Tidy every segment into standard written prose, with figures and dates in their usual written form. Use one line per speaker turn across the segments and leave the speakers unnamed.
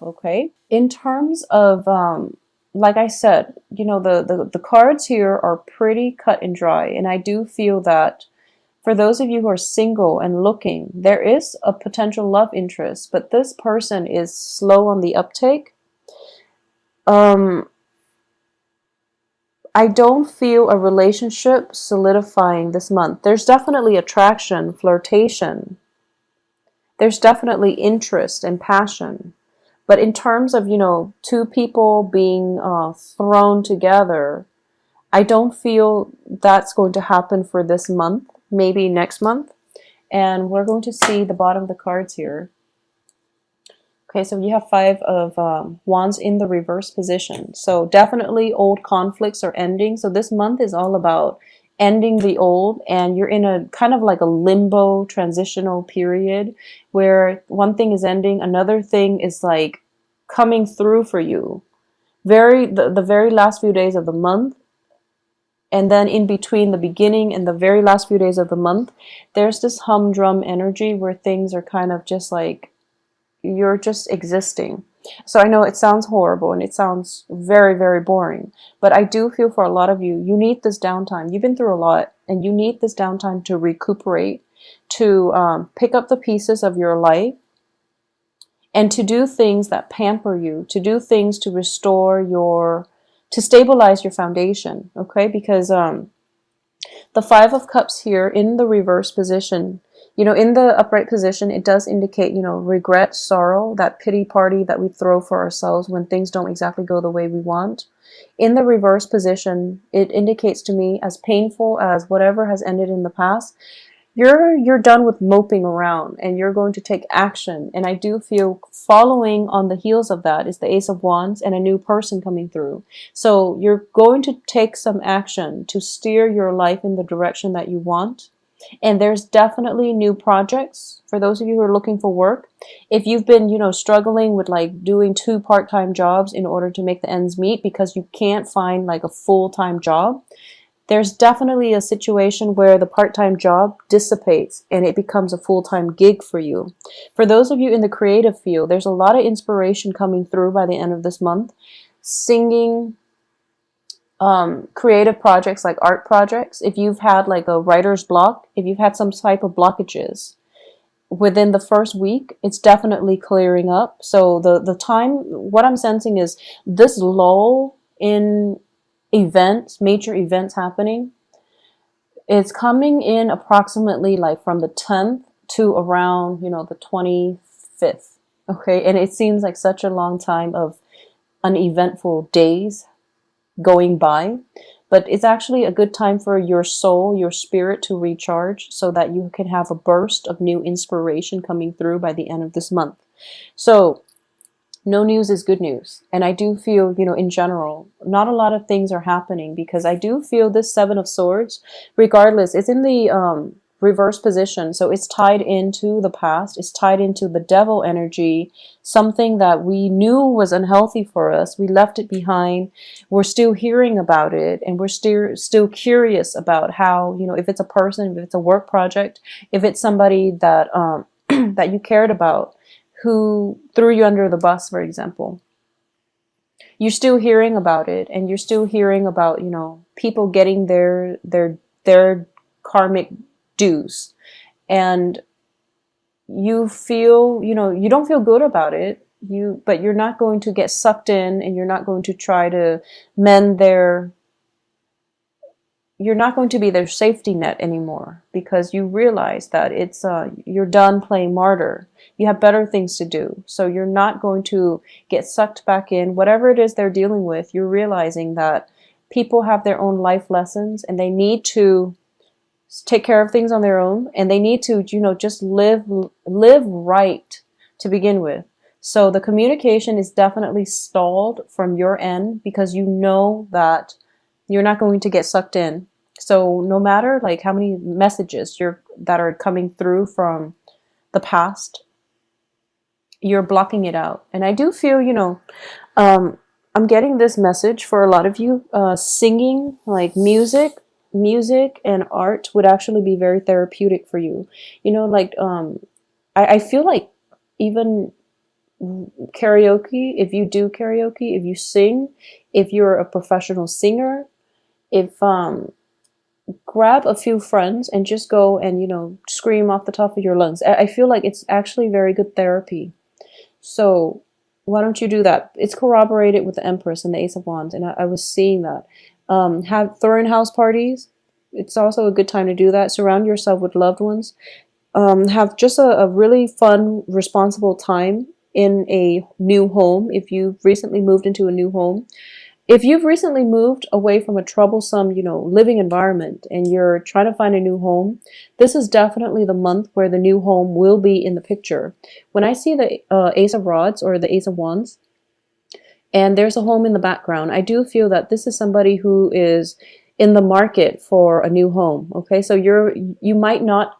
Okay. In terms of, like I said, the cards here are pretty cut and dry. And I do feel that for those of you who are single and looking, there is a potential love interest, but this person is slow on the uptake. Um, I don't feel a relationship solidifying this month. There's definitely attraction, flirtation. There's definitely interest and passion. But in terms of, two people being thrown together, I don't feel that's going to happen for this month, maybe next month. And we're going to see the bottom of the cards here. Okay, so you have Five of Wands in the reverse position. So definitely old conflicts are ending. So this month is all about ending the old, and you're in a kind of like a limbo transitional period where one thing is ending, another thing is like coming through for you. The very last few days of the month, and then in between the beginning and the very last few days of the month, there's this humdrum energy where things are kind of just like you're just existing. So I know it sounds horrible and it sounds very, very boring, but I do feel for a lot of you, you need this downtime. You've been through a lot and you need this downtime to recuperate, to pick up the pieces of your life and to do things that pamper you, to do things to restore to stabilize your foundation, okay? Because the Five of Cups here in the reverse position, in the upright position, it does indicate, regret, sorrow, that pity party that we throw for ourselves when things don't exactly go the way we want. In the reverse position, it indicates to me, as painful as whatever has ended in the past, you're done with moping around and you're going to take action. And I do feel following on the heels of that is the Ace of Wands and a new person coming through. So you're going to take some action to steer your life in the direction that you want. And there's definitely new projects for those of you who are looking for work. If you've been, struggling with like doing 2 part-time jobs in order to make the ends meet because you can't find like a full-time job, there's definitely a situation where the part-time job dissipates and it becomes a full-time gig for you. For those of you in the creative field, there's a lot of inspiration coming through by the end of this month. Singing, creative projects like art projects. If you've had like a writer's block, if you've had some type of blockages within the first week, it's definitely clearing up. So the time, what I'm sensing is this lull in major events happening, it's coming in approximately like from the 10th to around, the 25th. Okay. And it seems like such a long time of uneventful days going by, but it's actually a good time for your soul, your spirit to recharge so that you can have a burst of new inspiration coming through by the end of this month. So no news is good news. And I do feel, in general, not a lot of things are happening because I do feel this Seven of Swords, regardless, it's in the reverse position. So it's tied into the past. It's tied into the devil energy, something that we knew was unhealthy for us. We left it behind. We're still hearing about it. And we're still curious about how, if it's a person, if it's a work project, if it's somebody that, that you cared about, who threw you under the bus, for example. You're still hearing about it, and you're still hearing about, people getting their karmic dues. And you feel, you don't feel good about it. But you're not going to get sucked in, and you're not going to try to mend you're not going to be their safety net anymore because you realize that you're done playing martyr. You have better things to do. So you're not going to get sucked back in. Whatever it is they're dealing with, you're realizing that people have their own life lessons and they need to take care of things on their own, and they need to, just live right to begin with. So the communication is definitely stalled from your end because you know that you're not going to get sucked in. So no matter like how many messages that are coming through from the past, you're blocking it out. And I do feel, I'm getting this message for a lot of you. Singing, like music and art would actually be very therapeutic for you. I feel like even karaoke, if you do karaoke, if you sing, if you're a professional singer, if grab a few friends and just go and, scream off the top of your lungs. I feel like it's actually very good therapy. So why don't you do that? It's corroborated with the Empress and the Ace of Wands, and I was seeing that. Have throwing house parties. It's also a good time to do that. Surround yourself with loved ones. Have just a really fun, responsible time in a new home. If you've recently moved into a new home, if you've recently moved away from a troublesome, living environment and you're trying to find a new home, this is definitely the month where the new home will be in the picture. When I see the Ace of Rods or the Ace of Wands, and there's a home in the background, I do feel that this is somebody who is in the market for a new home. Okay, so you might not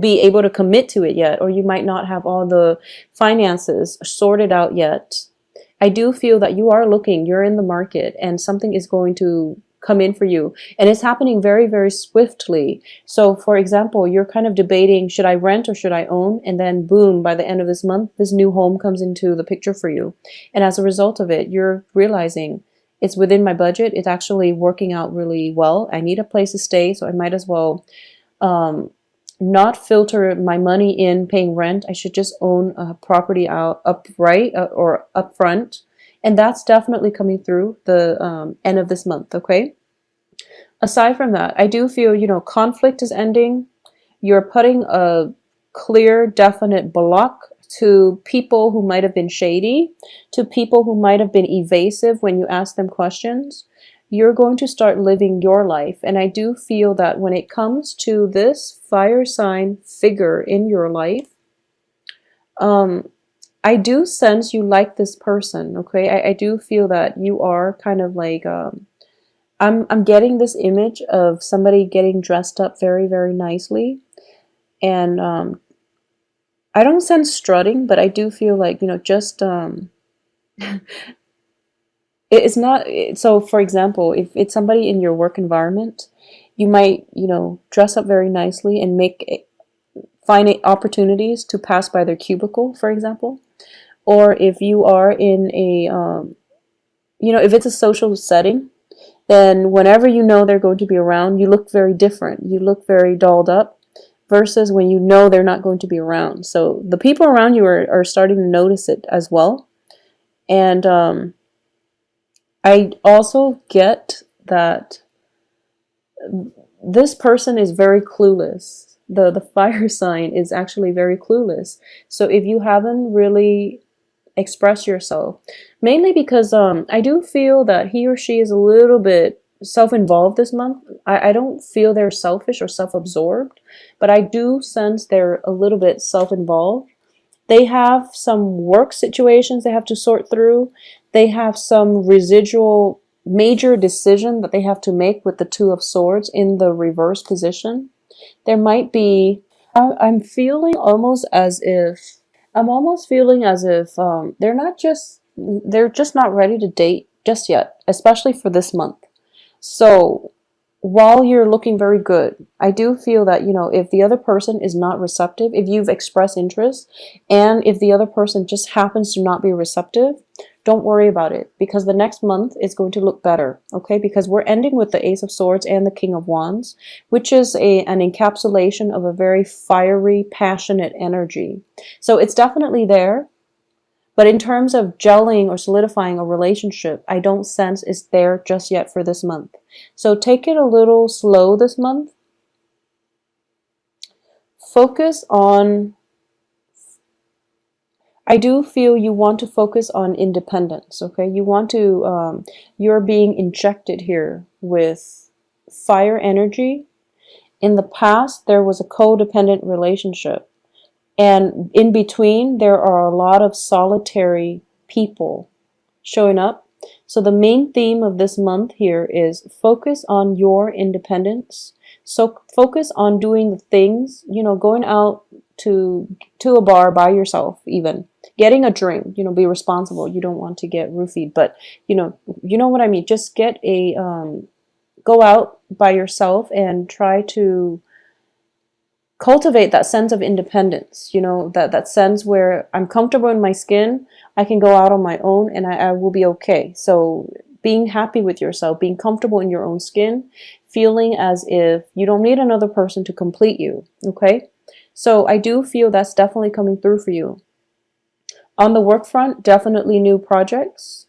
be able to commit to it yet, or you might not have all the finances sorted out yet. I do feel that you are looking, you're in the market, and something is going to come in for you. And it's happening very, very swiftly. So, for example, you're kind of debating, should I rent or should I own? And then, boom, by the end of this month, this new home comes into the picture for you. And as a result of it, you're realizing it's within my budget. It's actually working out really well. I need a place to stay, so I might as well not filter my money in paying rent. I should just own a property out upright or upfront. And that's definitely coming through the end of this month, okay? Aside from that, I do feel, conflict is ending. You're putting a clear, definite block to people who might have been shady, to people who might have been evasive when you ask them questions. You're going to start living your life. And I do feel that when it comes to this fire sign figure in your life, I do sense you like this person, okay? I do feel that you are kind of like, I'm getting this image of somebody getting dressed up very, very nicely. And I don't sense strutting, but I do feel like, just it's not. So for example, if it's somebody in your work environment, you might, dress up very nicely and find opportunities to pass by their cubicle, for example. Or if you are in a, if it's a social setting, then whenever they're going to be around, you look very different. You look very dolled up versus when they're not going to be around. So the people around you are starting to notice it as well. And I also get that this person is very clueless. The fire sign is actually very clueless. So if you haven't really expressed yourself, mainly because I do feel that he or she is a little bit self-involved this month. I don't feel they're selfish or self-absorbed, but I do sense they're a little bit self-involved. They have some work situations they have to sort through. They have some residual major decision that they have to make with the Two of Swords in the reverse position. There might be, I'm feeling almost as if, I'm almost feeling as if they're just not ready to date just yet, especially for this month. So while you're looking very good, I do feel that, if the other person is not receptive, if you've expressed interest, and if the other person just happens to not be receptive, don't worry about it, because the next month is going to look better, okay? Because we're ending with the Ace of Swords and the King of Wands, which is an encapsulation of a very fiery, passionate energy. So it's definitely there. But in terms of gelling or solidifying a relationship, I don't sense it's there just yet for this month. So take it a little slow this month. Focus on, I do feel you want to focus on independence, okay? You want to, you're being injected here with fire energy. In the past, there was a codependent relationship. And in between, there are a lot of solitary people showing up. So the main theme of this month here is focus on your independence. So focus on doing the things, going out to a bar by yourself, even getting a drink, be responsible. You don't want to get roofied, but you know what I mean. Just get go out by yourself and try to cultivate that sense of independence, that sense where I'm comfortable in my skin, I can go out on my own and I will be okay. So being happy with yourself, being comfortable in your own skin, feeling as if you don't need another person to complete you, okay? So I do feel that's definitely coming through for you. On the work front, definitely new projects.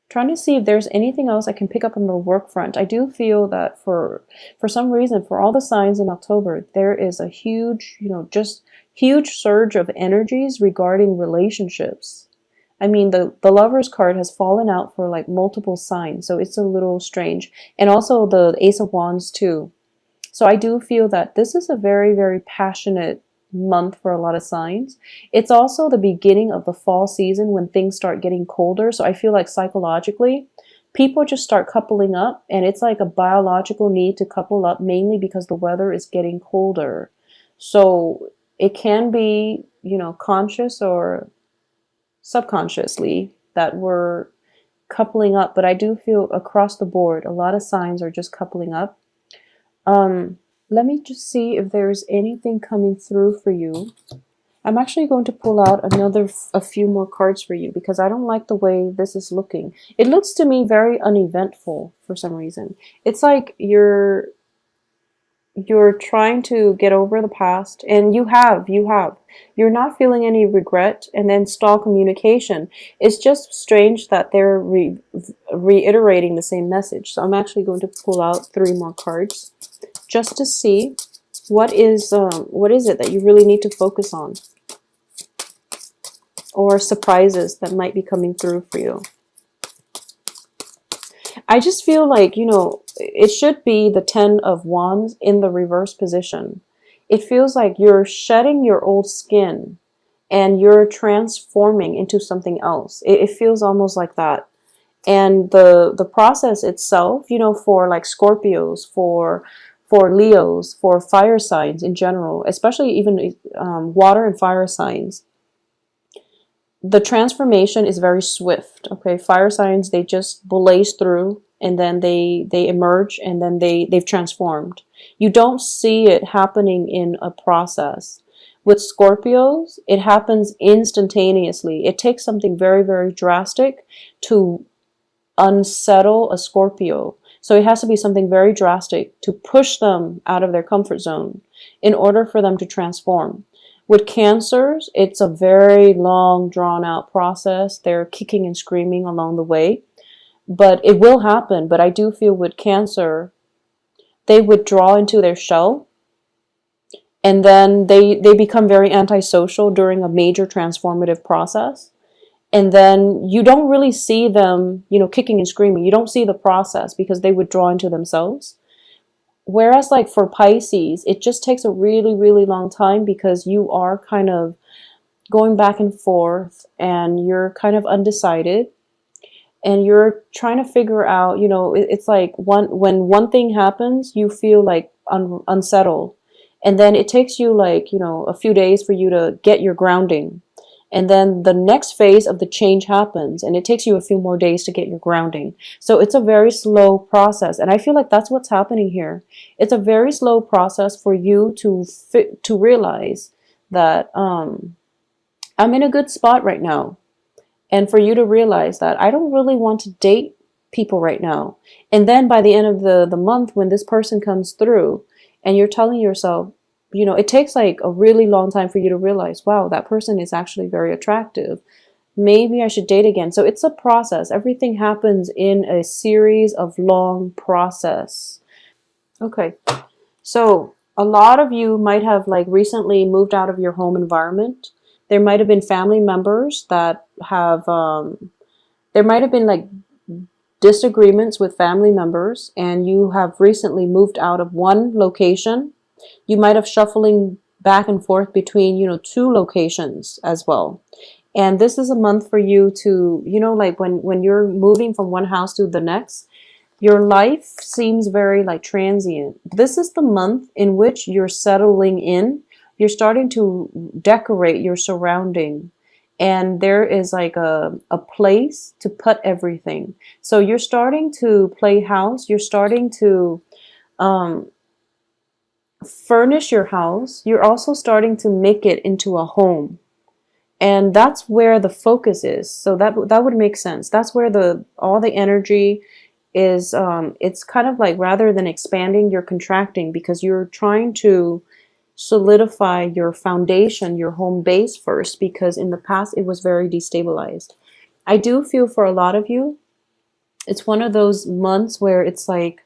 Trying to see if there's anything else I can pick up on the work front. I do feel that for some reason, for all the signs in October, there is a huge, just huge surge of energies regarding relationships. I mean, the Lover's card has fallen out for like multiple signs, so it's a little strange. And also the Ace of Wands too. So I do feel that this is a very, very passionate month for a lot of signs. It's also the beginning of the fall season when things start getting colder. So I feel like psychologically, people just start coupling up, and it's like a biological need to couple up mainly because the weather is getting colder. So it can be, conscious or subconsciously that we're coupling up, but I do feel across the board, a lot of signs are just coupling up. Let me just see if there's anything coming through for you. I'm actually going to pull out a few more cards for you because I don't like the way this is looking. It looks to me very uneventful for some reason. It's like you're trying to get over the past, and you have. You're not feeling any regret, and then stall communication. It's just strange that they're reiterating the same message. So I'm actually going to pull out 3 more cards just to see what is it that you really need to focus on, or surprises that might be coming through for you. I just feel like, it should be the 10 of Wands in the reverse position. It feels like you're shedding your old skin and you're transforming into something else. It feels almost like that. And the process itself, for like Scorpios, for Leos, for fire signs in general, especially even water and fire signs, the transformation is very swift. Okay, fire signs, they just blaze through, and then they emerge, and then they've transformed. You don't see it happening in a process. With Scorpios, it happens instantaneously. It takes something very, very drastic to unsettle a Scorpio. So it has to be something very drastic to push them out of their comfort zone in order for them to transform. With Cancers, it's a very long, drawn-out process. They're kicking and screaming along the way. But it will happen. But I do feel with Cancer, they withdraw into their shell. And then they become very antisocial during a major transformative process. And then you don't really see them, kicking and screaming. You don't see the process because they withdraw into themselves. Whereas like for Pisces, it just takes a really, really long time because you are kind of going back and forth and you're kind of undecided and you're trying to figure out, it's like when one thing happens, you feel like unsettled. And then it takes you like, a few days for you to get your grounding. And then the next phase of the change happens, and it takes you a few more days to get your grounding. So it's a very slow process, and I feel like that's what's happening here. It's a very slow process for you to realize that I'm in a good spot right now, and for you to realize that I don't really want to date people right now. And then by the end of the month, when this person comes through, and you're telling yourself, it takes like a really long time for you to realize, wow, that person is actually very attractive. Maybe I should date again. So it's a process. Everything happens in a series of long process. Okay. So a lot of you might have like recently moved out of your home environment. There might have been family members that have, there might have been like disagreements with family members, and you have recently moved out of one location. You might have shuffling back and forth between, 2 locations as well. And this is a month for you to, like when you're moving from one house to the next, your life seems very like transient. This is the month in which you're settling in. You're starting to decorate your surrounding. And there is like a place to put everything. So you're starting to play house. You're starting to, furnish your house, you're also starting to make it into a home. And that's where the focus is. So that would make sense. That's where the all the energy is. It's kind of like, rather than expanding, you're contracting, because you're trying to solidify your foundation, your home base first, because in the past it was very destabilized. I do feel for a lot of you, it's one of those months where it's like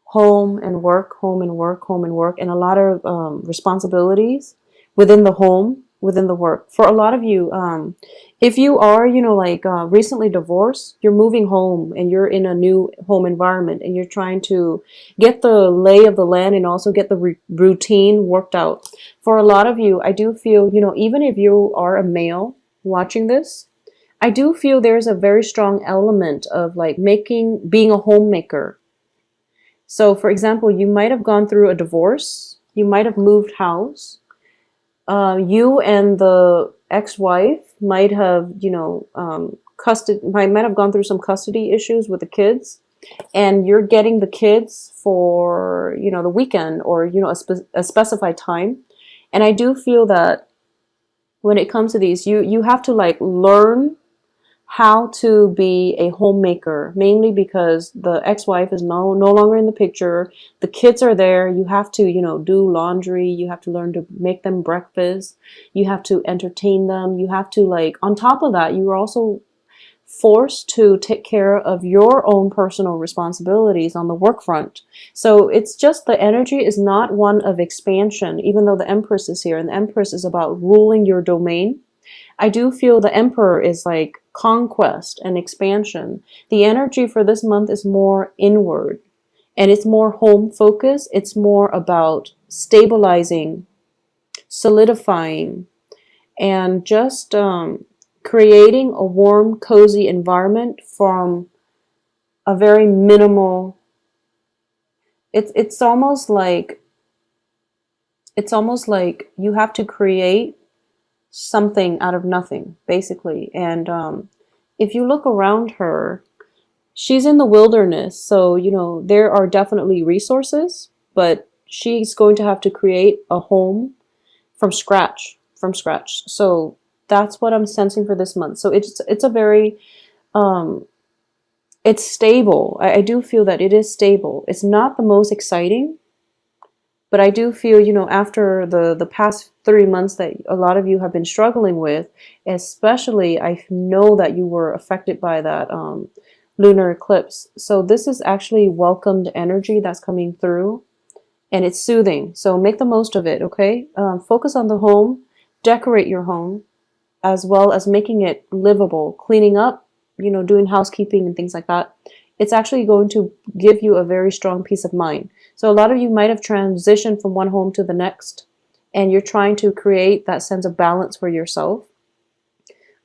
home and work, home and work, home and work, and a lot of responsibilities within the home, within the work. For a lot of you, if you are, like recently divorced, you're moving home and you're in a new home environment and you're trying to get the lay of the land and also get the routine worked out. For a lot of you, I do feel, even if you are a male watching this, I do feel there's a very strong element of like being a homemaker. So, for example, you might have gone through a divorce, you might have moved house, you and the ex-wife might have, might have gone through some custody issues with the kids, and you're getting the kids for, the weekend, or, a specified time. And I do feel that when it comes to these, you have to like learn how to be a homemaker, mainly because the ex-wife is no longer in the picture. The kids are there. You have to, do laundry. You have to learn to make them breakfast. You have to entertain them. You have to, like, on top of that, you are also forced to take care of your own personal responsibilities on the work front. So it's just, the energy is not one of expansion, even though the Empress is here, and the Empress is about ruling your domain. I do feel the Emperor is like conquest and expansion. The energy for this month is more inward, and it's more home focused. It's more about stabilizing, solidifying, and just creating a warm, cozy environment from a very minimal. It's almost like you have to create something out of nothing, basically. And if you look around her, she's in the wilderness, so there are definitely resources, but she's going to have to create a home from scratch, So that's what I'm sensing for this month. So it's a very it's stable. I do feel that it is stable. It's not the most exciting, but I do feel, after the past 3 months that a lot of you have been struggling with, especially, I know that you were affected by that lunar eclipse. So this is actually welcomed energy that's coming through, and it's soothing. So make the most of it, okay? Focus on the home, decorate your home, as well as making it livable, cleaning up, doing housekeeping and things like that. It's actually going to give you a very strong peace of mind. So a lot of you might have transitioned from one home to the next, and you're trying to create that sense of balance for yourself.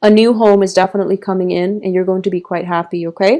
A new home is definitely coming in, and you're going to be quite happy, okay?